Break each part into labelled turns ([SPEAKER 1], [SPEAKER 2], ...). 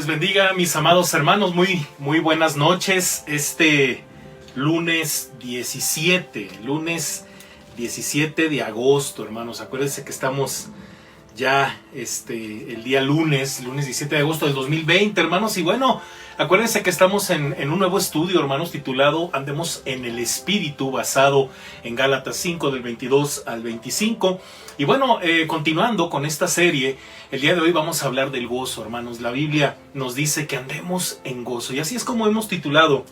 [SPEAKER 1] bendiga, mis amados hermanos. Muy buenas noches. Este lunes 17 de agosto, hermanos. Acuérdense que estamos ya el día lunes 17 de agosto del 2020, hermanos. Y bueno, acuérdense que estamos en un nuevo estudio, hermanos, titulado Andemos en el Espíritu, basado en Gálatas 5 del 22 al 25. Y bueno, continuando con esta serie, el día de hoy vamos a hablar del gozo, hermanos. La Biblia nos dice que andemos en gozo. Y así es como hemos titulado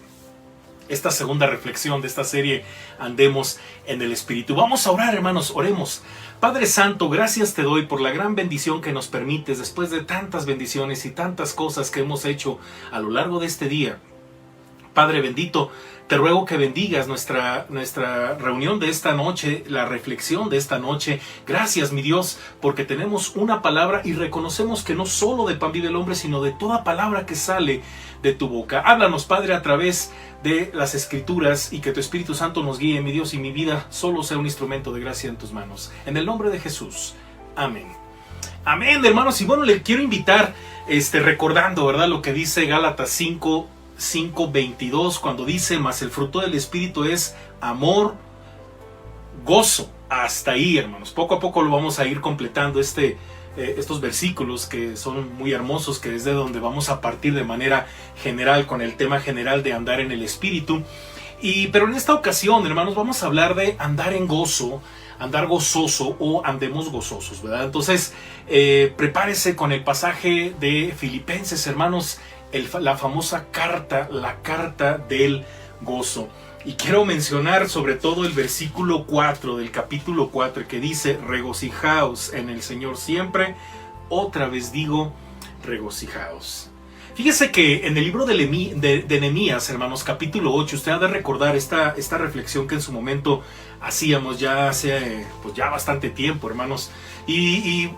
[SPEAKER 1] esta segunda reflexión de esta serie, Andemos en el Espíritu. Vamos a orar, hermanos, oremos. Padre Santo, gracias te doy por la gran bendición que nos permites después de tantas bendiciones y tantas cosas que hemos hecho a lo largo de este día. Padre bendito, te ruego que bendigas nuestra reunión de esta noche, la reflexión de esta noche. Gracias, mi Dios, porque tenemos una palabra y reconocemos que no solo de pan vive el hombre, sino de toda palabra que sale de tu boca. Háblanos, Padre, a través de las Escrituras, y que tu Espíritu Santo nos guíe, mi Dios, y mi vida solo sea un instrumento de gracia en tus manos. En el nombre de Jesús. Amén. Amén, hermanos. Y bueno, le quiero invitar, recordando, ¿verdad?, lo que dice Gálatas 5:22, cuando dice: mas el fruto del Espíritu es amor, gozo. Hasta ahí, hermanos. Poco a poco lo vamos a ir completando estos versículos que son muy hermosos, que es de donde vamos a partir de manera general con el tema general de andar en el Espíritu. Pero en esta ocasión, hermanos, vamos a hablar de andar en gozo, andar gozoso o andemos gozosos, ¿verdad? Entonces, prepárese con el pasaje de Filipenses, hermanos, la famosa carta, la carta del gozo. Y quiero mencionar sobre todo el versículo 4 del capítulo 4, que dice: regocijaos en el Señor siempre. Otra vez digo, regocijaos. Fíjese que en el libro de Nehemías, hermanos, capítulo 8, usted ha de recordar esta reflexión que en su momento hacíamos ya hace ya bastante tiempo, hermanos. Y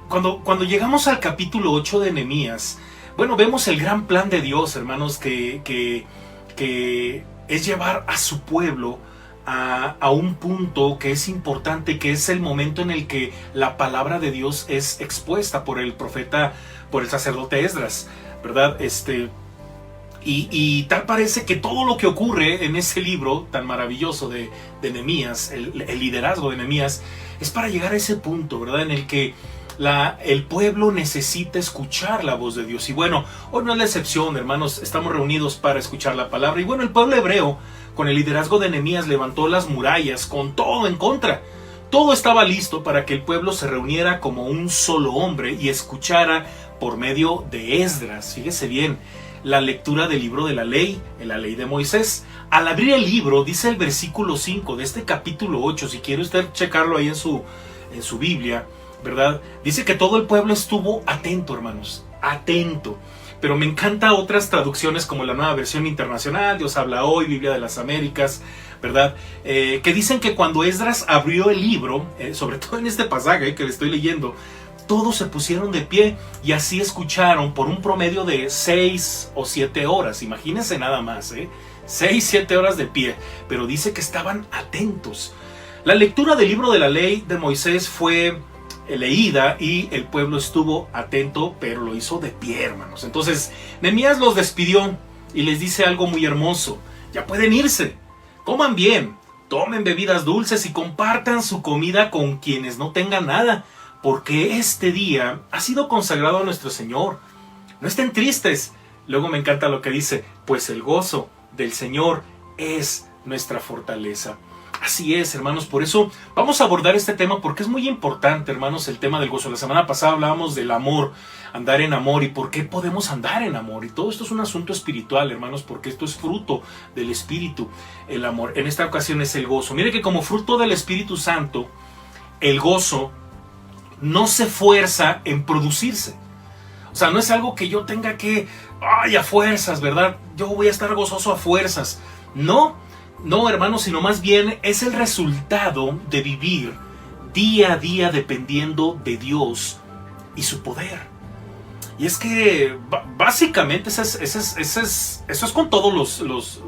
[SPEAKER 1] cuando llegamos al capítulo 8 de Nehemías, bueno, vemos el gran plan de Dios, hermanos, que es llevar a su pueblo a un punto que es importante, que es el momento en el que la palabra de Dios es expuesta por el profeta, por el sacerdote Esdras, ¿verdad? Y tal parece que todo lo que ocurre en ese libro tan maravilloso de Nehemías, el liderazgo de Nehemías, es para llegar a ese punto, ¿verdad?, en el que el pueblo necesita escuchar la voz de Dios. Y bueno, hoy no es la excepción, hermanos. Estamos reunidos para escuchar la palabra. Y bueno, el pueblo hebreo, con el liderazgo de Nehemías, levantó las murallas con todo en contra. Todo estaba listo para que el pueblo se reuniera como un solo hombre y escuchara por medio de Esdras. Fíjese bien, la lectura del libro de la ley de Moisés. Al abrir el libro, dice el versículo 5 de este capítulo 8, si quiere usted checarlo ahí en su Biblia, ¿verdad? Dice que todo el pueblo estuvo atento, hermanos, atento. Pero me encanta otras traducciones como la Nueva Versión Internacional, Dios habla hoy, Biblia de las Américas, ¿verdad? Que dicen que cuando Esdras abrió el libro, sobre todo en este pasaje que le estoy leyendo, todos se pusieron de pie y así escucharon por un promedio de 6 o 7 horas. Imagínense nada más, 6-7 horas de pie. Pero dice que estaban atentos. La lectura del libro de la ley de Moisés fue leída y el pueblo estuvo atento, pero lo hizo de pie, hermanos. Entonces Nehemías los despidió y les dice algo muy hermoso: ya pueden irse, coman bien, tomen bebidas dulces y compartan su comida con quienes no tengan nada, porque este día ha sido consagrado a nuestro Señor. No estén tristes. Luego me encanta lo que dice: pues el gozo del Señor es nuestra fortaleza. Así es, hermanos. Por eso vamos a abordar este tema, porque es muy importante, hermanos, el tema del gozo. La semana pasada hablábamos del amor, andar en amor, y por qué podemos andar en amor. Y todo esto es un asunto espiritual, hermanos, porque esto es fruto del Espíritu, el amor. En esta ocasión es el gozo. Mire que como fruto del Espíritu Santo, el gozo no se fuerza en producirse. O sea, no es algo que yo tenga que, a fuerzas, ¿verdad? Yo voy a estar gozoso a fuerzas. No, hermanos, sino más bien es el resultado de vivir día a día dependiendo de Dios y su poder. Y es que básicamente eso es con todas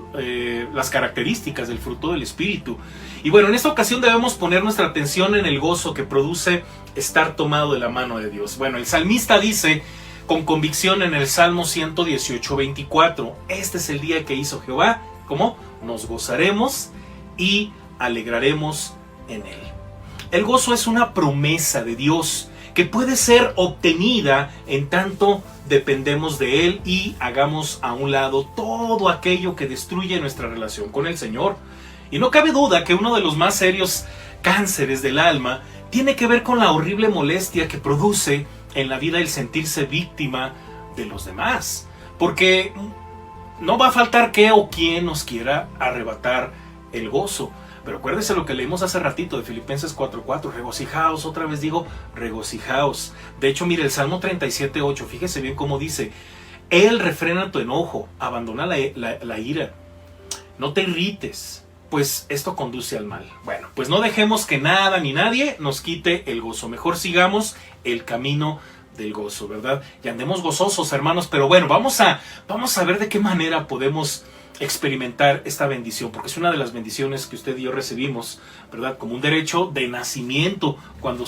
[SPEAKER 1] las características del fruto del Espíritu. Y bueno, en esta ocasión debemos poner nuestra atención en el gozo que produce estar tomado de la mano de Dios. Bueno, el salmista dice: con convicción en el Salmo 118:24. Este es el día que hizo Jehová. ¿Cómo? Nos gozaremos y alegraremos en él. El gozo es una promesa de Dios que puede ser obtenida en tanto dependemos de él y hagamos a un lado todo aquello que destruye nuestra relación con el Señor. Y no cabe duda que uno de los más serios cánceres del alma tiene que ver con la horrible molestia que produce en la vida el sentirse víctima de los demás. Porque no va a faltar qué o quién nos quiera arrebatar el gozo. Pero acuérdese lo que leímos hace ratito de Filipenses 4:4, regocijaos, otra vez digo, regocijaos. De hecho, mire, el Salmo 37:8, fíjese bien cómo dice, Él refrena tu enojo, abandona la ira, no te irrites, pues esto conduce al mal. Bueno, pues no dejemos que nada ni nadie nos quite el gozo, mejor sigamos el camino del gozo, ¿verdad? Y andemos gozosos, hermanos, pero bueno, vamos a ver de qué manera podemos experimentar esta bendición, porque es una de las bendiciones que usted y yo recibimos, ¿verdad? Como un derecho de nacimiento cuando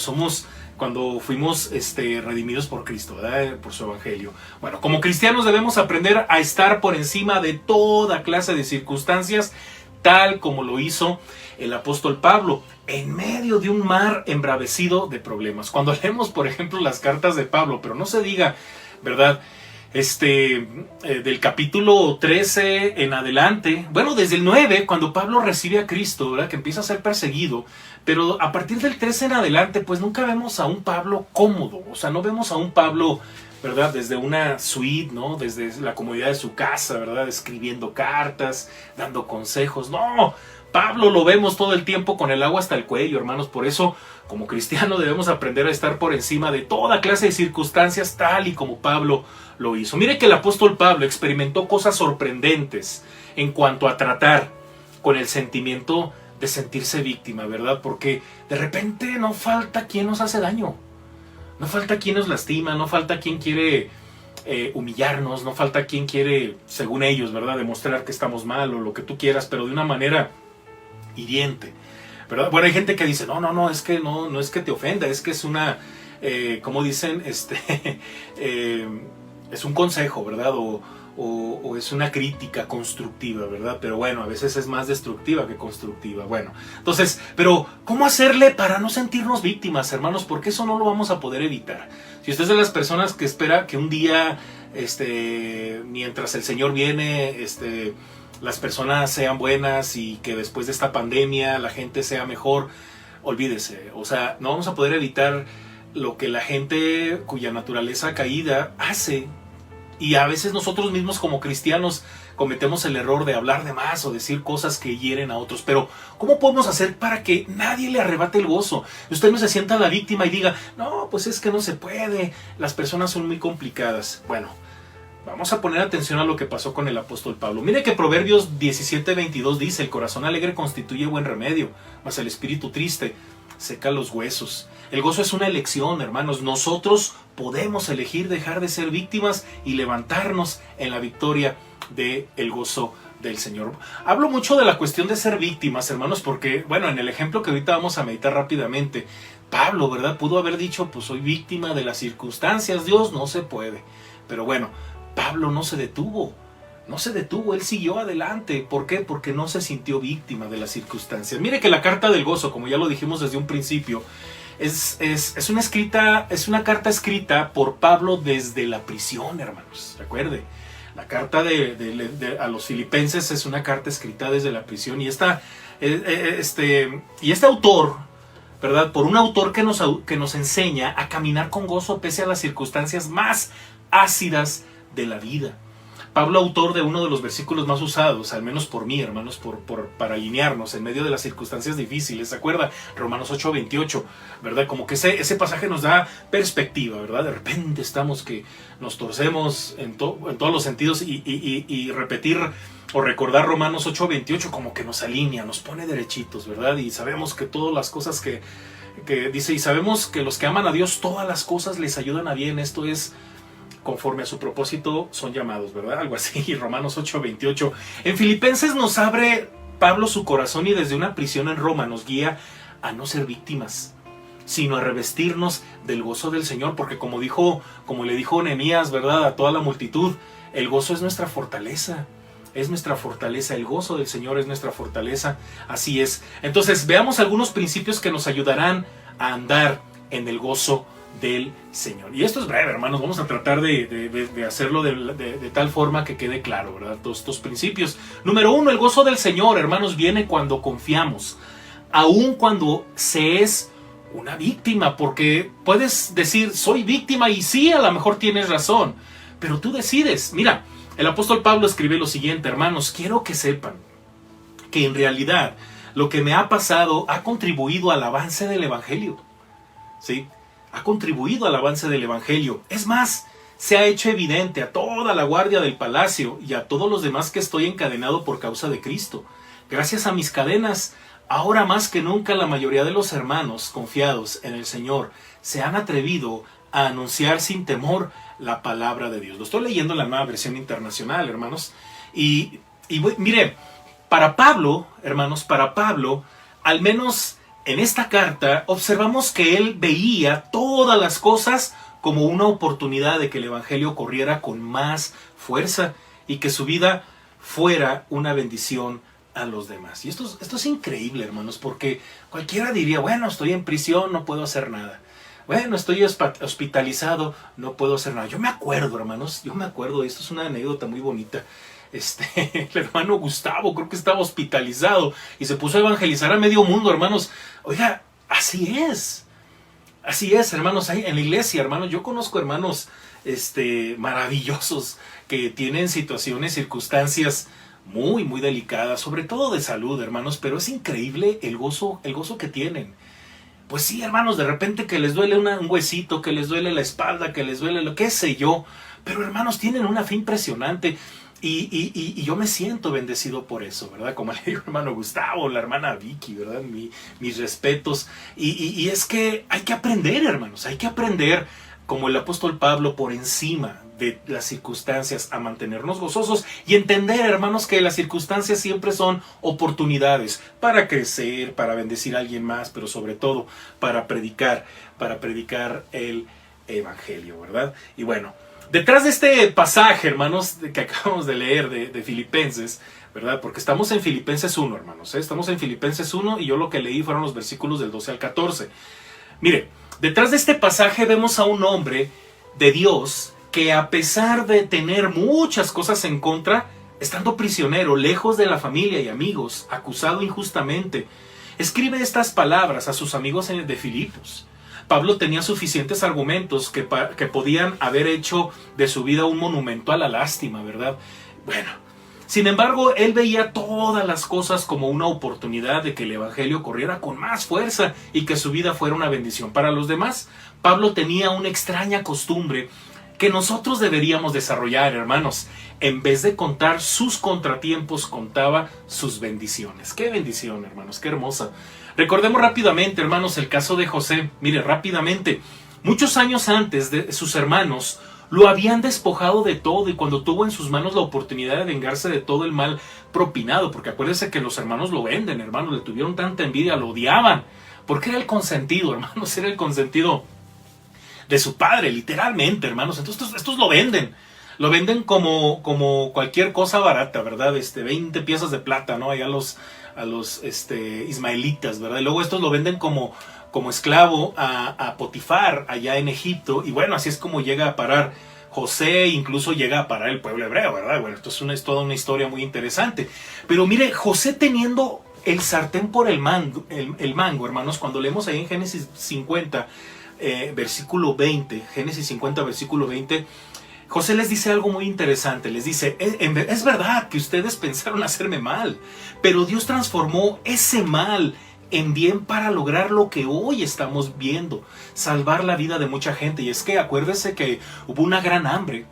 [SPEAKER 1] fuimos redimidos por Cristo, ¿verdad? Por su evangelio. Bueno, como cristianos debemos aprender a estar por encima de toda clase de circunstancias, tal como lo hizo el apóstol Pablo, en medio de un mar embravecido de problemas. Cuando leemos, por ejemplo, las cartas de Pablo, pero no se diga, ¿verdad? Del capítulo 13 en adelante, bueno, desde el 9, cuando Pablo recibe a Cristo, ¿verdad? Que empieza a ser perseguido, pero a partir del 13 en adelante, pues nunca vemos a un Pablo cómodo, o sea, no vemos a un Pablo, ¿verdad? Desde una suite, ¿no? Desde la comodidad de su casa, ¿verdad? Escribiendo cartas, dando consejos, no. Pablo lo vemos todo el tiempo con el agua hasta el cuello, hermanos. Por eso, como cristiano, debemos aprender a estar por encima de toda clase de circunstancias, tal y como Pablo lo hizo. Mire que el apóstol Pablo experimentó cosas sorprendentes en cuanto a tratar con el sentimiento de sentirse víctima, ¿verdad? Porque de repente no falta quien nos hace daño, no falta quien nos lastima, no falta quien quiere humillarnos, no falta quien quiere, según ellos, ¿verdad? Demostrar que estamos mal o lo que tú quieras, pero de una manera hiriente, ¿verdad? Bueno, hay gente que dice, no, es que no es que te ofenda, es que es una, como dicen, es un consejo, ¿verdad? O es una crítica constructiva, ¿verdad? Pero bueno, a veces es más destructiva que constructiva. Bueno, entonces, pero ¿cómo hacerle para no sentirnos víctimas, hermanos? Porque eso no lo vamos a poder evitar. Si usted es de las personas que espera que un día, mientras el Señor viene, las personas sean buenas y que después de esta pandemia la gente sea mejor, olvídese. O sea, no vamos a poder evitar lo que la gente cuya naturaleza caída hace. Y a veces nosotros mismos como cristianos cometemos el error de hablar de más o decir cosas que hieren a otros. Pero ¿cómo podemos hacer para que nadie le arrebate el gozo? Usted no se sienta la víctima y diga, no, pues es que no se puede, las personas son muy complicadas. Bueno, vamos a poner atención a lo que pasó con el apóstol Pablo. Mire que Proverbios 17:22 dice, el corazón alegre constituye buen remedio, mas el espíritu triste seca los huesos. El gozo es una elección, hermanos. Nosotros podemos elegir dejar de ser víctimas y levantarnos en la victoria del gozo del Señor. Hablo mucho de la cuestión de ser víctimas, hermanos, porque, bueno, en el ejemplo que ahorita vamos a meditar rápidamente, Pablo, ¿verdad? Pudo haber dicho, pues soy víctima de las circunstancias, Dios, no se puede. Pero bueno, Pablo no se detuvo, él siguió adelante. ¿Por qué? Porque no se sintió víctima de las circunstancias. Mire que la carta del gozo, como ya lo dijimos desde un principio, es una carta escrita por Pablo desde la prisión, hermanos. Recuerde, la carta a los filipenses es una carta escrita desde la prisión. Y este autor, ¿verdad? Por un autor que nos enseña a caminar con gozo pese a las circunstancias más ácidas de la vida. Pablo, autor de uno de los versículos más usados, al menos por mí, hermanos, para alinearnos en medio de las circunstancias difíciles. ¿Se acuerda? Romanos 8:28, ¿verdad? Como que ese pasaje nos da perspectiva, ¿verdad? De repente estamos que nos torcemos en todos los sentidos y repetir o recordar Romanos 8:28 como que nos alinea, nos pone derechitos, ¿verdad? Y sabemos que todas las cosas que dice, y sabemos que los que aman a Dios, todas las cosas les ayudan a bien. Esto es conforme a su propósito son llamados, ¿verdad? Algo así, Romanos 8:28. En Filipenses nos abre Pablo su corazón y desde una prisión en Roma nos guía a no ser víctimas, sino a revestirnos del gozo del Señor, porque como le dijo Nehemías, ¿verdad?, a toda la multitud, el gozo es nuestra fortaleza. Es nuestra fortaleza, el gozo del Señor es nuestra fortaleza, así es. Entonces veamos algunos principios que nos ayudarán a andar en el gozo del Señor. Y esto es breve, hermanos, vamos a tratar de hacerlo de tal forma que quede claro, ¿verdad?, todos estos principios. Número 1, el gozo del Señor, hermanos, viene cuando confiamos, aun cuando se es una víctima, porque puedes decir, soy víctima, y sí, a lo mejor tienes razón, pero tú decides. Mira, el apóstol Pablo escribe lo siguiente: hermanos, quiero que sepan que en realidad lo que me ha pasado ha contribuido al avance del Evangelio. ¿Sí? Ha contribuido al avance del Evangelio. Es más, se ha hecho evidente a toda la guardia del palacio y a todos los demás que estoy encadenado por causa de Cristo. Gracias a mis cadenas, ahora más que nunca la mayoría de los hermanos confiados en el Señor se han atrevido a anunciar sin temor la palabra de Dios. Lo estoy leyendo en la Nueva Versión Internacional, hermanos. Y mire, para Pablo, hermanos, al menos en esta carta, observamos que él veía todas las cosas como una oportunidad de que el Evangelio corriera con más fuerza y que su vida fuera una bendición a los demás. Y esto es increíble, hermanos, porque cualquiera diría, bueno, estoy en prisión, no puedo hacer nada. Bueno, estoy hospitalizado, no puedo hacer nada. Yo me acuerdo, hermanos, esto es una anécdota muy bonita. El hermano Gustavo, creo que estaba hospitalizado y se puso a evangelizar a medio mundo, hermanos. Oiga, así es, hermanos, en la iglesia, hermanos, yo conozco hermanos maravillosos que tienen situaciones, circunstancias muy, muy delicadas, sobre todo de salud, hermanos, pero es increíble el gozo que tienen. Pues sí, hermanos, de repente que les duele un huesito, que les duele la espalda, que les duele lo que sé yo, pero hermanos, tienen una fe impresionante. Y yo me siento bendecido por eso, ¿verdad? Como le digo, hermano Gustavo, la hermana Vicky, ¿verdad? Mis respetos. Y es que hay que aprender, hermanos, hay que aprender, como el apóstol Pablo, por encima de las circunstancias, a mantenernos gozosos y entender, hermanos, que las circunstancias siempre son oportunidades para crecer, para bendecir a alguien más, pero sobre todo para predicar el Evangelio, ¿verdad? Y bueno, detrás de este pasaje, hermanos, que acabamos de leer de Filipenses, ¿verdad? Porque estamos en Filipenses 1, hermanos, ¿eh? Estamos en Filipenses 1 y yo lo que leí fueron los versículos del 12 al 14. Mire, detrás de este pasaje vemos a un hombre de Dios que, a pesar de tener muchas cosas en contra, estando prisionero, lejos de la familia y amigos, acusado injustamente, escribe estas palabras a sus amigos de Filipos. Pablo tenía suficientes argumentos que podían haber hecho de su vida un monumento a la lástima, ¿verdad? Bueno, sin embargo, él veía todas las cosas como una oportunidad de que el Evangelio corriera con más fuerza y que su vida fuera una bendición para los demás. Pablo tenía una extraña costumbre que nosotros deberíamos desarrollar, hermanos. En vez de contar sus contratiempos, contaba sus bendiciones. ¡Qué bendición, hermanos! ¡Qué hermosa! Recordemos rápidamente, hermanos, el caso de José. Mire, rápidamente. Muchos años antes, sus hermanos lo habían despojado de todo, y cuando tuvo en sus manos la oportunidad de vengarse de todo el mal propinado, porque acuérdense que los hermanos lo venden, hermanos, le tuvieron tanta envidia, lo odiaban, porque era el consentido, hermanos, era el consentido de su padre, literalmente, hermanos. Entonces estos lo venden como cualquier cosa barata, ¿verdad? 20 piezas de plata, ¿no? Allá a los ismaelitas, ¿verdad? Y luego estos lo venden como esclavo a Potifar allá en Egipto, y bueno, así es como llega a parar José, incluso llega a parar el pueblo hebreo, ¿verdad? Bueno, esto es toda una historia muy interesante. Pero mire, José teniendo el sartén por el mango, hermanos, cuando leemos ahí en Génesis 50, versículo 20, Génesis 50, versículo 20, José les dice algo muy interesante. Les dice, es verdad que ustedes pensaron hacerme mal, pero Dios transformó ese mal en bien para lograr lo que hoy estamos viendo, salvar la vida de mucha gente. Y es que acuérdese que hubo una gran hambre,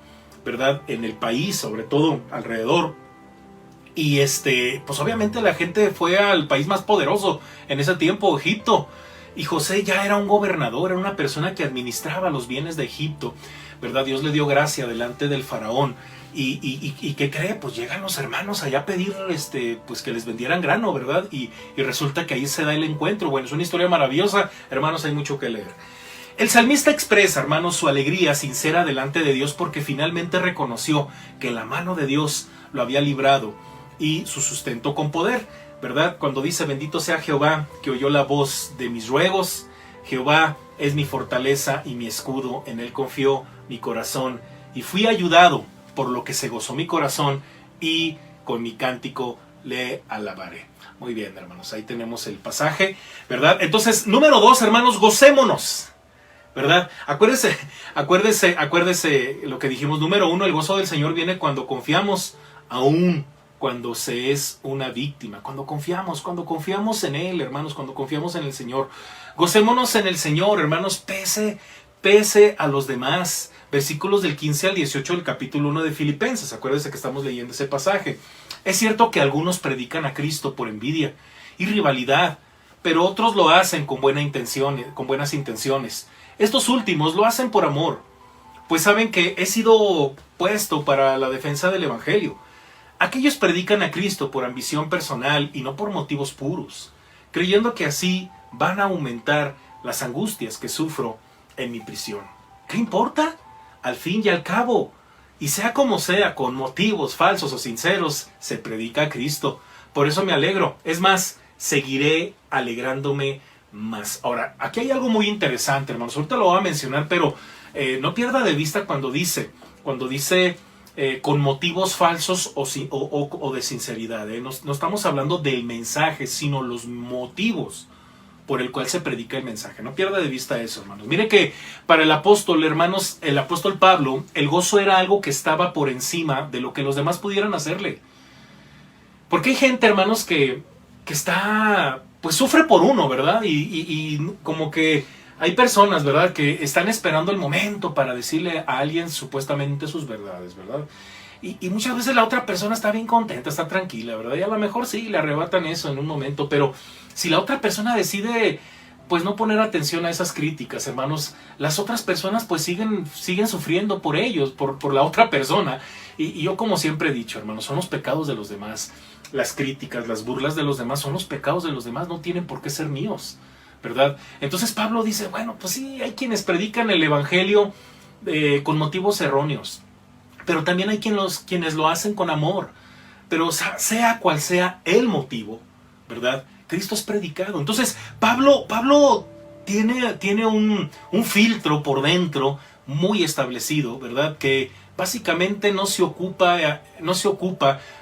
[SPEAKER 1] ¿verdad?, en el país, sobre todo alrededor. Y pues obviamente la gente fue al país más poderoso en ese tiempo, Egipto. Y José ya era un gobernador, era una persona que administraba los bienes de Egipto, ¿verdad? Dios le dio gracia delante del faraón. ¿Y qué cree? Pues llegan los hermanos allá a pedir pues que les vendieran grano, ¿verdad? Y resulta que ahí se da el encuentro. Bueno, es una historia maravillosa, hermanos, hay mucho que leer. El salmista expresa, hermanos, su alegría sincera delante de Dios porque finalmente reconoció que la mano de Dios lo había librado y su sustento con poder, ¿verdad? Cuando dice, bendito sea Jehová, que oyó la voz de mis ruegos. Jehová es mi fortaleza y mi escudo, en él confió mi corazón y fui ayudado, por lo que se gozó mi corazón y con mi cántico le alabaré. Muy bien, hermanos, ahí tenemos el pasaje, ¿verdad? Entonces, número 2, hermanos, gocémonos, ¿verdad? Acuérdese lo que dijimos. Número 1, el gozo del Señor viene cuando confiamos, aún cuando se es una víctima. Cuando confiamos en Él, hermanos, cuando confiamos en el Señor. Gocémonos en el Señor, hermanos, pese a los demás. Versículos del 15 al 18 del capítulo 1 de Filipenses. Acuérdense que estamos leyendo ese pasaje. Es cierto que algunos predican a Cristo por envidia y rivalidad, pero otros lo hacen con buenas intenciones. Estos últimos lo hacen por amor, pues saben que he sido puesto para la defensa del Evangelio. Aquellos predican a Cristo por ambición personal y no por motivos puros, creyendo que así van a aumentar las angustias que sufro en mi prisión. ¿Qué importa? Al fin y al cabo, y sea como sea, con motivos falsos o sinceros, se predica a Cristo. Por eso me alegro. Es más, seguiré alegrándome más. Ahora, aquí hay algo muy interesante, hermanos. Ahorita lo voy a mencionar, pero no pierda de vista cuando dice con motivos falsos o de sinceridad. No estamos hablando del mensaje, sino los motivos por el cual se predica el mensaje. No pierda de vista eso, hermanos. Mire que para el apóstol, hermanos, el apóstol Pablo, el gozo era algo que estaba por encima de lo que los demás pudieran hacerle. Porque hay gente, hermanos, que está, pues sufre por uno, ¿verdad? Y como que hay personas, ¿verdad?, que están esperando el momento para decirle a alguien supuestamente sus verdades, ¿verdad? Y muchas veces la otra persona está bien contenta, está tranquila, ¿verdad? Y a lo mejor sí, le arrebatan eso en un momento, pero si la otra persona decide, pues, no poner atención a esas críticas, hermanos, las otras personas, pues, siguen sufriendo por ellos, por la otra persona. Y yo, como siempre he dicho, hermanos, son los pecados de los demás. Las críticas, las burlas de los demás son los pecados de los demás, no tienen por qué ser míos, ¿verdad? Entonces Pablo dice, bueno, pues sí, hay quienes predican el evangelio con motivos erróneos, pero también hay quienes lo hacen con amor. Pero sea cual sea el motivo, ¿verdad?, Cristo es predicado. Entonces Pablo tiene un filtro por dentro muy establecido, ¿verdad?, que básicamente no se ocupa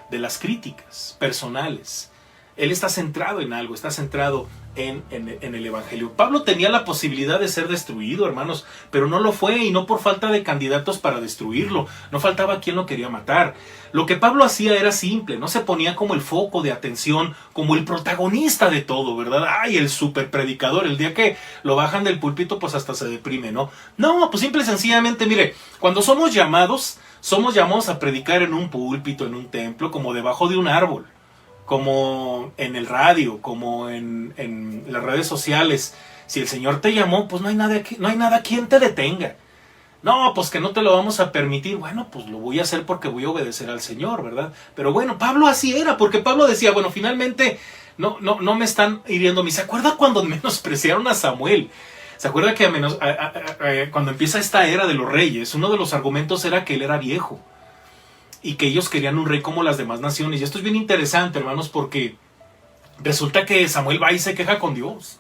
[SPEAKER 1] de las críticas personales. Él está centrado en algo, está centrado en el Evangelio. Pablo tenía la posibilidad de ser destruido, hermanos, pero no lo fue, y no por falta de candidatos para destruirlo. No faltaba quien lo quería matar. Lo que Pablo hacía era simple, no se ponía como el foco de atención, como el protagonista de todo, ¿verdad? ¡Ay, el super predicador! El día que lo bajan del púlpito, pues hasta se deprime, ¿no? No, pues simple y sencillamente, mire, cuando somos llamados a predicar en un púlpito, en un templo, como debajo de un árbol, como en el radio, como en las redes sociales. Si el Señor te llamó, pues no hay nada quien te detenga. No, pues que no te lo vamos a permitir. Bueno, pues lo voy a hacer porque voy a obedecer al Señor, ¿verdad? Pero bueno, Pablo así era, porque Pablo decía, bueno, finalmente no me están hiriendo. ¿Se acuerda cuando menospreciaron a Samuel? ¿Se acuerda que cuando empieza esta era de los reyes, uno de los argumentos era que él era viejo y que ellos querían un rey como las demás naciones? Y esto es bien interesante, hermanos, porque resulta que Samuel va y se queja con Dios.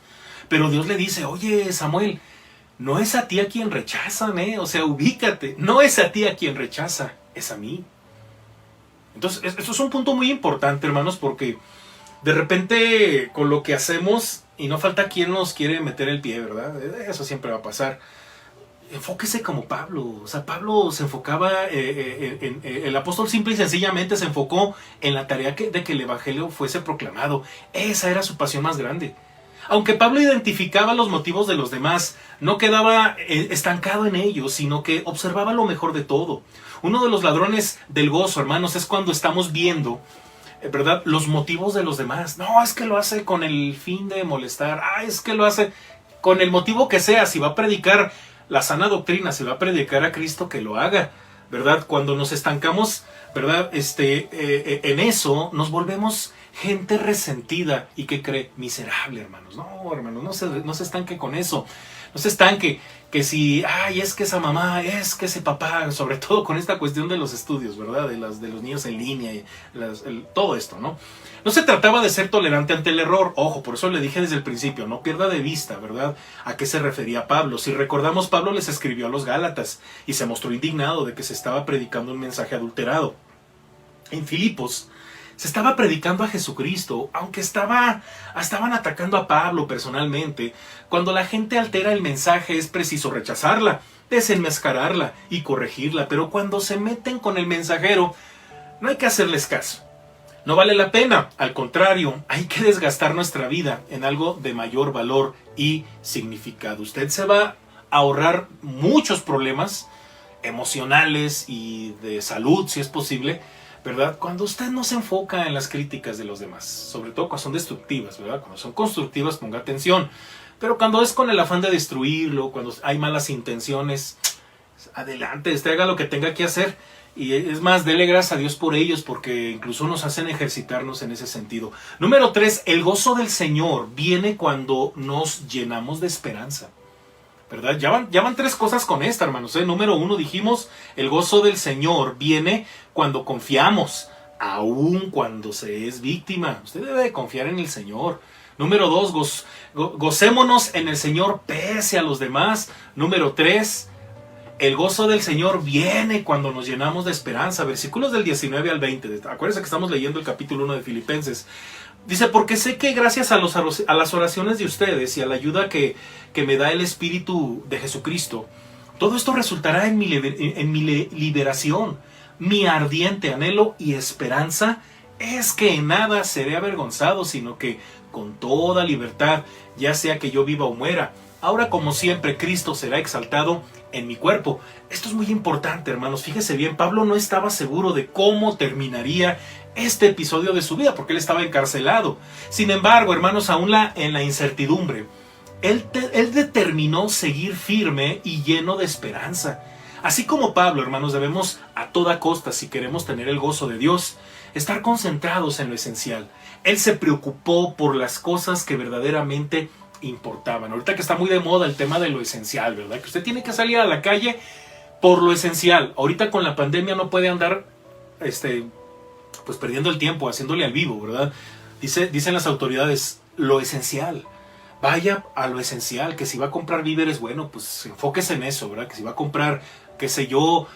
[SPEAKER 1] Pero Dios le dice, oye, Samuel, no es a ti a quien rechazan, o sea, ubícate. No es a ti a quien rechaza, es a mí. Entonces, esto es un punto muy importante, hermanos, porque de repente con lo que hacemos, y no falta quien nos quiere meter el pie, ¿verdad? Eso siempre va a pasar. Enfóquese como Pablo. O sea, Pablo se enfocaba, el apóstol simple y sencillamente se enfocó en la tarea de que el evangelio fuese proclamado. Esa era su pasión más grande. Aunque Pablo identificaba los motivos de los demás, no quedaba estancado en ellos, sino que observaba lo mejor de todo. Uno de los ladrones del gozo, hermanos, es cuando estamos viendo, ¿verdad?, los motivos de los demás. No, es que lo hace con el fin de molestar. Es que lo hace. con el motivo que sea, si va a predicar la sana doctrina, si va a predicar a Cristo, que lo haga, ¿verdad? Cuando nos estancamos, ¿verdad? En eso nos volvemos gente resentida y que cree miserable, hermanos. No, hermanos, no se estanque con eso. No se estanque que si, ay, es que esa mamá, es que ese papá, sobre todo con esta cuestión de los estudios, ¿verdad? De los niños en línea y todo esto, ¿no? No se trataba de ser tolerante ante el error. Ojo, por eso le dije desde el principio, no pierda de vista, ¿verdad?, a qué se refería Pablo. Si recordamos, Pablo les escribió a los Gálatas y se mostró indignado de que se estaba predicando un mensaje adulterado. En Filipos se estaba predicando a Jesucristo, aunque estaban atacando a Pablo personalmente. Cuando la gente altera el mensaje es preciso rechazarla, desenmascararla y corregirla, pero cuando se meten con el mensajero no hay que hacerles caso. No vale la pena, al contrario, hay que desgastar nuestra vida en algo de mayor valor y significado. Usted se va a ahorrar muchos problemas emocionales y de salud, si es posible, ¿verdad?, cuando usted no se enfoca en las críticas de los demás, sobre todo cuando son destructivas, ¿verdad? Cuando son constructivas, ponga atención, pero cuando es con el afán de destruirlo, cuando hay malas intenciones, adelante, usted haga lo que tenga que hacer. Y es más, dele gracias a Dios por ellos, porque incluso nos hacen ejercitarnos en ese sentido. Número 3, el gozo del Señor viene cuando nos llenamos de esperanza, ¿verdad? Ya van 3 cosas con esta, hermanos. Número 1, dijimos, el gozo del Señor viene cuando confiamos, aun cuando se es víctima. Usted debe de confiar en el Señor. Número 2, gocémonos en el Señor pese a los demás. Número 3, el gozo del Señor viene cuando nos llenamos de esperanza. Versículos del 19 al 20. Acuérdense que estamos leyendo el capítulo 1 de Filipenses. Dice, porque sé que gracias a las oraciones de ustedes y a la ayuda que me da el Espíritu de Jesucristo, todo esto resultará en mi liberación. Mi ardiente anhelo y esperanza es que en nada seré avergonzado, sino que con toda libertad, ya sea que yo viva o muera, ahora como siempre Cristo será exaltado en mi cuerpo. Esto es muy importante, hermanos. Fíjese bien, Pablo no estaba seguro de cómo terminaría este episodio de su vida, porque él estaba encarcelado. Sin embargo, hermanos, aún en la incertidumbre, él determinó seguir firme y lleno de esperanza. Así como Pablo, hermanos, debemos a toda costa, si queremos tener el gozo de Dios, estar concentrados en lo esencial. Él se preocupó por las cosas que verdaderamente importaban. Ahorita que está muy de moda el tema de lo esencial, ¿verdad? Que usted tiene que salir a la calle por lo esencial. Ahorita con la pandemia no puede andar pues perdiendo el tiempo, haciéndole al vivo, ¿verdad? Dicen las autoridades, lo esencial. Vaya a lo esencial, que si va a comprar víveres, bueno, pues enfóquese en eso, ¿verdad? Que si va a comprar, qué sé yo,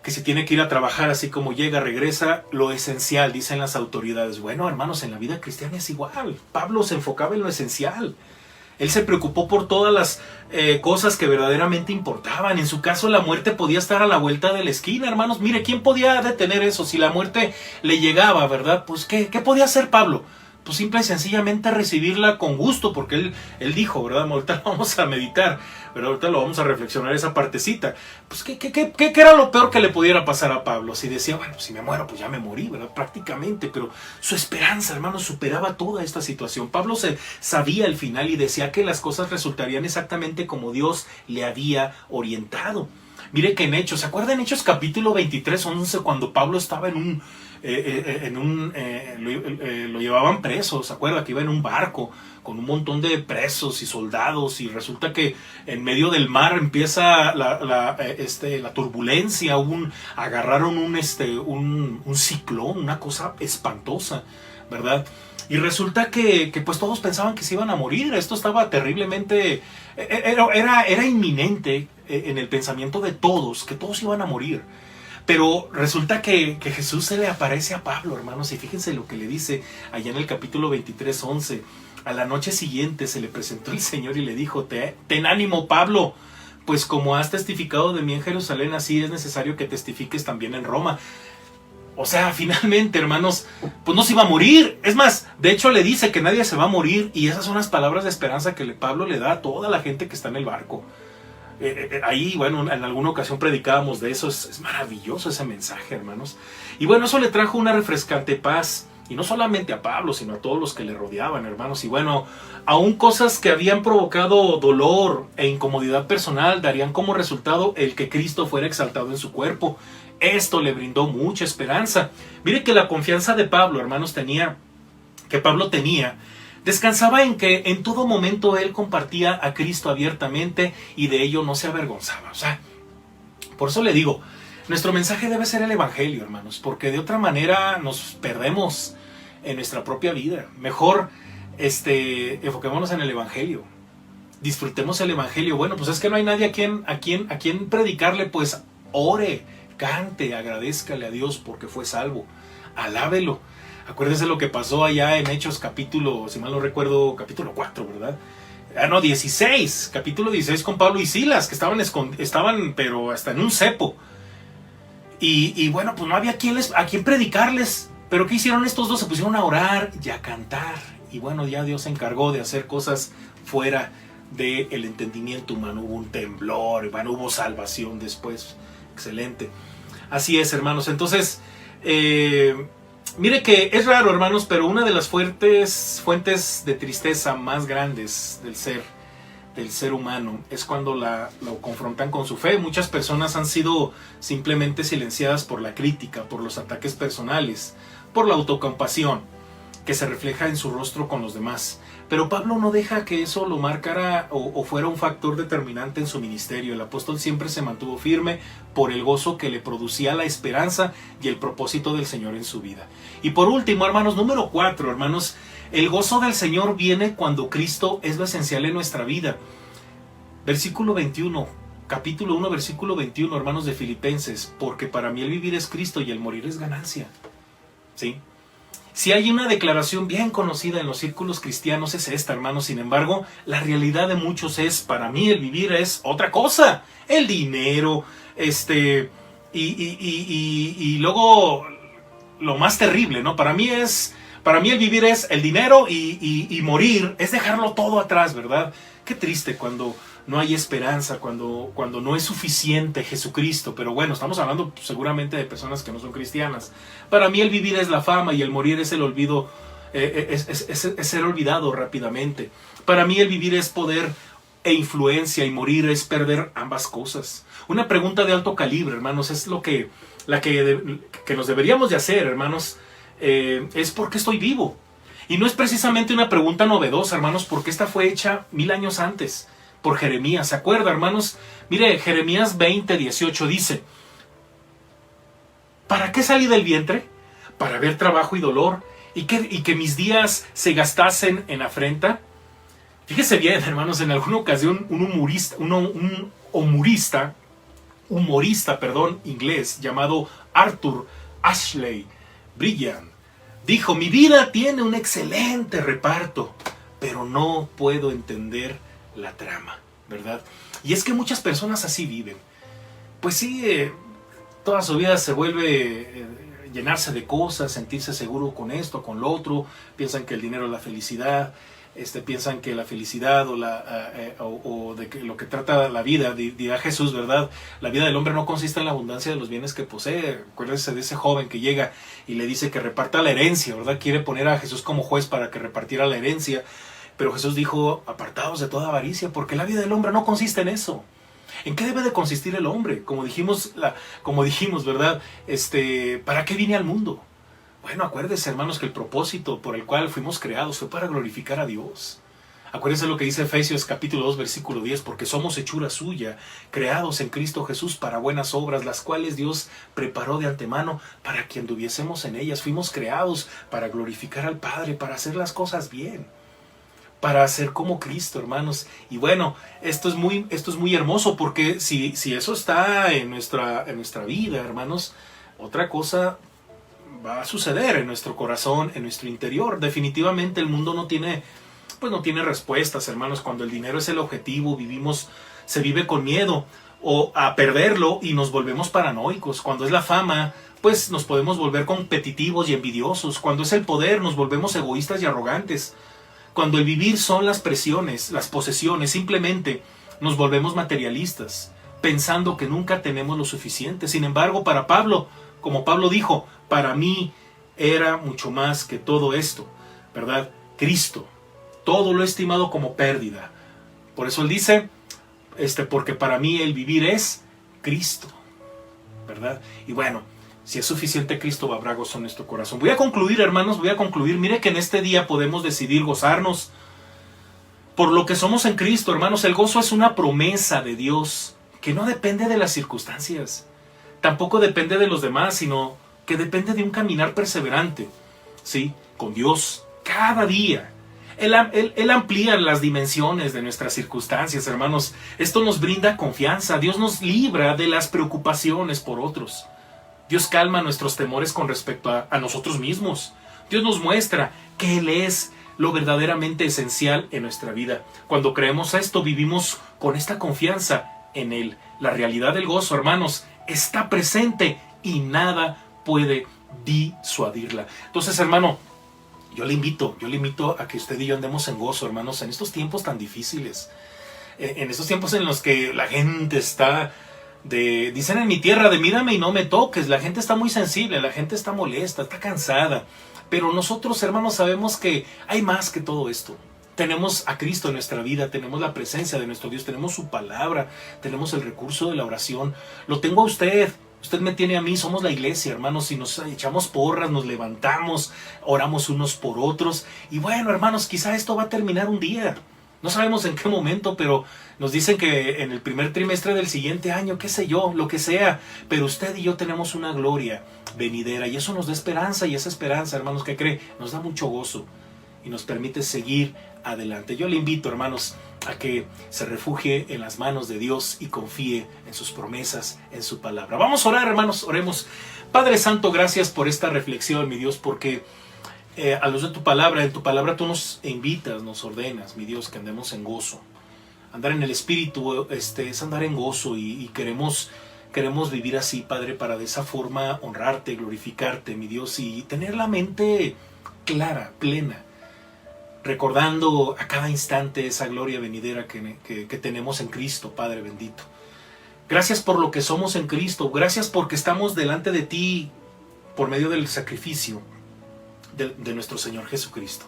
[SPEAKER 1] que si tiene que ir a trabajar así como llega, regresa, lo esencial, dicen las autoridades. Bueno, hermanos, en la vida cristiana es igual. Pablo se enfocaba en lo esencial. Él se preocupó por todas las cosas que verdaderamente importaban. En su caso, la muerte podía estar a la vuelta de la esquina, hermanos. Mire, ¿quién podía detener eso? Si la muerte le llegaba, ¿verdad? Pues, ¿qué podía hacer Pablo? Pues simple y sencillamente recibirla con gusto, porque él dijo, ¿verdad? Ahorita lo vamos a meditar, pero ahorita lo vamos a reflexionar esa partecita. Pues, ¿qué era lo peor que le pudiera pasar a Pablo? Si decía, bueno, si me muero, pues ya me morí, ¿verdad? Prácticamente, pero su esperanza, hermanos, superaba toda esta situación. Pablo sabía el final y decía que las cosas resultarían exactamente como Dios le había orientado. Mire que en Hechos, ¿se acuerdan Hechos capítulo 23, 11, cuando Pablo estaba lo llevaban preso? ¿Se acuerda? Que iba en un barco con un montón de presos y soldados, y resulta que en medio del mar empieza la turbulencia, agarraron un ciclón, una cosa espantosa, ¿verdad? Y resulta que pues todos pensaban que se iban a morir. Esto estaba terriblemente, era inminente en el pensamiento de todos, que todos iban a morir. Pero resulta que Jesús se le aparece a Pablo, hermanos, y fíjense lo que le dice allá en el capítulo 23, 11. A la noche siguiente se le presentó el Señor y le dijo, ten ánimo, Pablo, pues como has testificado de mí en Jerusalén, así es necesario que testifiques también en Roma. O sea, finalmente, hermanos, pues no se iba a morir. Es más, de hecho le dice que nadie se va a morir, y esas son las palabras de esperanza que Pablo le da a toda la gente que está en el barco. Ahí, bueno, en alguna ocasión predicábamos de eso. Es maravilloso ese mensaje, hermanos. Y bueno, eso le trajo una refrescante paz Y no solamente a Pablo, sino a todos los que le rodeaban, hermanos. Y bueno, aún cosas que habían provocado dolor e incomodidad personal darían como resultado el que Cristo fuera exaltado en su cuerpo. Esto le brindó mucha esperanza. Mire que la confianza de Pablo, hermanos, Pablo tenía, descansaba en que en todo momento él compartía a Cristo abiertamente y de ello no se avergonzaba. O sea, por eso le digo, nuestro mensaje debe ser el evangelio, hermanos, porque de otra manera nos perdemos en nuestra propia vida. Mejor enfoquémonos en el evangelio. Disfrutemos el evangelio. Bueno, pues es que no hay nadie a quien predicarle, pues ore, cante, agradézcale a Dios porque fue salvo. Alábelo. Acuérdese lo que pasó allá en Hechos capítulo, si mal no recuerdo, capítulo 4, ¿verdad? 16, capítulo 16 con Pablo y Silas, que estaban pero hasta en un cepo. Y bueno, pues no había a quien predicarles. Pero ¿qué hicieron estos dos? Se pusieron a orar y a cantar. Y bueno, ya Dios se encargó de hacer cosas fuera del entendimiento humano. Hubo un temblor, y bueno, hubo salvación después. Excelente. Así es, hermanos. Entonces, mire que es raro, hermanos, pero una de las fuentes de tristeza más grandes del ser humano es cuando lo confrontan con su fe. Muchas personas han sido simplemente silenciadas por la crítica, por los ataques personales, por la autocompasión que se refleja en su rostro con los demás. Pero Pablo no deja que eso lo marcara o fuera un factor determinante en su ministerio. El apóstol siempre se mantuvo firme por el gozo que le producía la esperanza y el propósito del Señor en su vida. Y por último, hermanos, número 4, hermanos, el gozo del Señor viene cuando Cristo es lo esencial en nuestra vida. Versículo 21, capítulo 1, versículo 21, hermanos de Filipenses, porque para mí el vivir es Cristo y el morir es ganancia. ¿Sí? Si hay una declaración bien conocida en los círculos cristianos es esta, hermanos. Sin embargo, la realidad de muchos es, para mí el vivir es otra cosa. El dinero, y luego lo más terrible, ¿no? Para mí el vivir es el dinero y morir es dejarlo todo atrás, ¿verdad? Qué triste cuando no hay esperanza, cuando no es suficiente Jesucristo. Pero bueno, estamos hablando seguramente de personas que no son cristianas. Para mí el vivir es la fama y el morir es el olvido, es ser olvidado rápidamente. Para mí el vivir es poder e influencia y morir es perder ambas cosas. Una pregunta de alto calibre, hermanos, es la que nos deberíamos de hacer, hermanos, es ¿por qué estoy vivo? Y no es precisamente una pregunta novedosa, hermanos, porque esta fue hecha 1000 años antes por Jeremías. ¿Se acuerda, hermanos? Mire, Jeremías 20:18 dice: ¿para qué salí del vientre? Para ver trabajo y dolor, y que mis días se gastasen en afrenta. Fíjese bien, hermanos, en alguna ocasión un humorista inglés llamado Arthur Ashley Brilliant dijo: mi vida tiene un excelente reparto, pero no puedo entender la trama, ¿verdad? Y es que muchas personas así viven. Pues sí, toda su vida se vuelve llenarse de cosas, sentirse seguro con esto, con lo otro. Piensan que el dinero es la felicidad. Piensan que la felicidad o de que lo que trata la vida, dirá Jesús, ¿verdad? La vida del hombre no consiste en la abundancia de los bienes que posee. Acuérdense de ese joven que llega y le dice que reparta la herencia, ¿verdad? Quiere poner a Jesús como juez para que repartiera la herencia. Pero Jesús dijo: apartados de toda avaricia, porque la vida del hombre no consiste en eso. ¿En qué debe de consistir el hombre? Como dijimos, ¿verdad? ¿Para qué vine al mundo? Bueno, acuérdense, hermanos, que el propósito por el cual fuimos creados fue para glorificar a Dios. Acuérdense lo que dice Efesios capítulo 2, versículo 10, porque somos hechura suya, creados en Cristo Jesús para buenas obras, las cuales Dios preparó de antemano para que anduviésemos en ellas. Fuimos creados para glorificar al Padre, para hacer las cosas bien, para ser como Cristo, hermanos. Y bueno, esto es muy hermoso, porque si eso está en nuestra vida, hermanos, otra cosa va a suceder en nuestro corazón, en nuestro interior. Definitivamente el mundo no tiene respuestas, hermanos. Cuando el dinero es el objetivo, se vive con miedo o a perderlo y nos volvemos paranoicos. Cuando es la fama, pues nos podemos volver competitivos y envidiosos. Cuando es el poder, nos volvemos egoístas y arrogantes. Cuando el vivir son las presiones, las posesiones, simplemente nos volvemos materialistas, pensando que nunca tenemos lo suficiente. Sin embargo, para Pablo, como Pablo dijo: para mí era mucho más que todo esto, ¿verdad? Cristo. Todo lo he estimado como pérdida. Por eso él dice, porque para mí el vivir es Cristo, ¿verdad? Y bueno, si es suficiente Cristo, habrá gozo en nuestro corazón. Voy a concluir, hermanos, Mire que en este día podemos decidir gozarnos por lo que somos en Cristo, hermanos. El gozo es una promesa de Dios que no depende de las circunstancias. Tampoco depende de los demás, sino que depende de un caminar perseverante, ¿sí? Con Dios, cada día. Él amplía las dimensiones de nuestras circunstancias, hermanos. Esto nos brinda confianza. Dios nos libra de las preocupaciones por otros. Dios calma nuestros temores con respecto a nosotros mismos. Dios nos muestra que Él es lo verdaderamente esencial en nuestra vida. Cuando creemos a esto, vivimos con esta confianza en Él. La realidad del gozo, hermanos, está presente y nada puede disuadirla. Entonces, hermano, yo le invito a que usted y yo andemos en gozo, hermanos, en estos tiempos tan difíciles. En estos tiempos en los que la gente está dicen en mi tierra, de mírame y no me toques. La gente está muy sensible, la gente está molesta, está cansada. Pero nosotros, hermanos, sabemos que hay más que todo esto. Tenemos a Cristo en nuestra vida, tenemos la presencia de nuestro Dios, tenemos su palabra, tenemos el recurso de la oración. Lo tengo a usted. Usted me tiene a mí, somos la iglesia, hermanos, si nos echamos porras, nos levantamos, oramos unos por otros. Y bueno, hermanos, quizá esto va a terminar un día. No sabemos en qué momento, pero nos dicen que en el primer trimestre del siguiente año, qué sé yo, lo que sea. Pero usted y yo tenemos una gloria venidera y eso nos da esperanza. Y esa esperanza, hermanos, ¿qué cree? Nos da mucho gozo y nos permite seguir adelante. Yo le invito, hermanos, a que se refugie en las manos de Dios y confíe en sus promesas, en su palabra. Vamos a orar, hermanos, oremos. Padre Santo, gracias por esta reflexión, mi Dios, porque a luz de tu palabra, en tu palabra tú nos invitas, nos ordenas, mi Dios, que andemos en gozo. Andar en el Espíritu es andar en gozo y queremos vivir así, Padre, para de esa forma honrarte, glorificarte, mi Dios, y tener la mente clara, plena, recordando a cada instante esa gloria venidera que tenemos en Cristo, Padre bendito. Gracias por lo que somos en Cristo, gracias porque estamos delante de ti por medio del sacrificio de nuestro Señor Jesucristo.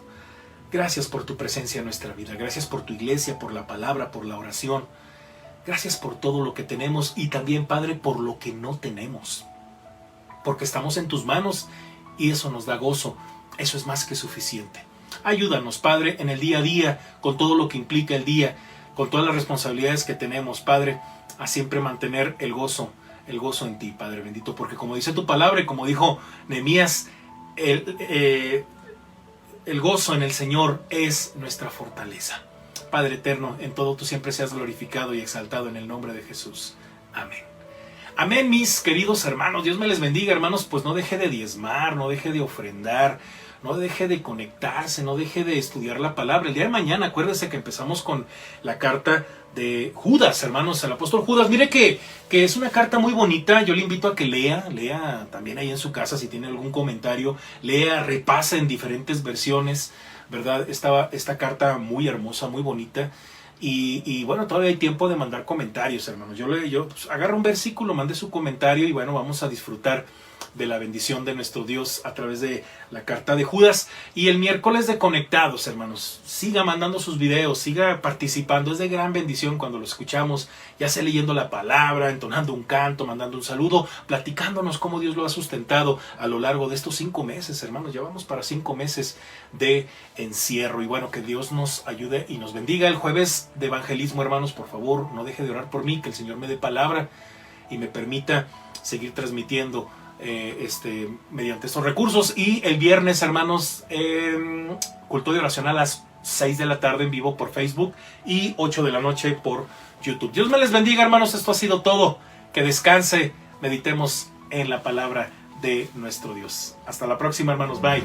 [SPEAKER 1] Gracias por tu presencia en nuestra vida, gracias por tu iglesia, por la palabra, por la oración. Gracias por todo lo que tenemos y también, Padre, por lo que no tenemos. Porque estamos en tus manos y eso nos da gozo, eso es más que suficiente. Ayúdanos, Padre, en el día a día, con todo lo que implica el día, con todas las responsabilidades que tenemos, Padre, a siempre mantener el gozo en ti, Padre bendito, porque como dice tu palabra y como dijo Nehemías, el gozo en el Señor es nuestra fortaleza. Padre eterno, en todo tú siempre seas glorificado y exaltado en el nombre de Jesús. Amén. Amén, mis queridos hermanos. Dios me les bendiga, hermanos. Pues no deje de diezmar, no deje de ofrendar, no deje de conectarse, no deje de estudiar la palabra. El día de mañana, acuérdese que empezamos con la carta de Judas, hermanos, el apóstol Judas. Mire que es una carta muy bonita. Yo le invito a que lea también ahí en su casa si tiene algún comentario, repase en diferentes versiones, ¿verdad? Esta carta muy hermosa, muy bonita. Y bueno, todavía hay tiempo de mandar comentarios, hermanos. Yo pues, agarro un versículo, mande su comentario y bueno, vamos a disfrutar de la bendición de nuestro Dios a través de la carta de Judas. Y el miércoles de Conectados, hermanos, siga mandando sus videos, siga participando. Es de gran bendición cuando lo escuchamos, ya sea leyendo la palabra, entonando un canto, mandando un saludo, platicándonos cómo Dios lo ha sustentado a lo largo de estos 5 meses, hermanos. Ya vamos para 5 meses de encierro. Y bueno, que Dios nos ayude y nos bendiga. El jueves de evangelismo, hermanos, por favor, no deje de orar por mí, que el Señor me dé palabra y me permita seguir transmitiendo mediante estos recursos. Y el viernes, hermanos, culto de oración a las 6 de la tarde en vivo por Facebook y 8 de la noche por YouTube. Dios me les bendiga, hermanos. Esto ha sido todo. Que descanse, meditemos en la palabra de nuestro Dios. Hasta la próxima, hermanos. Bye.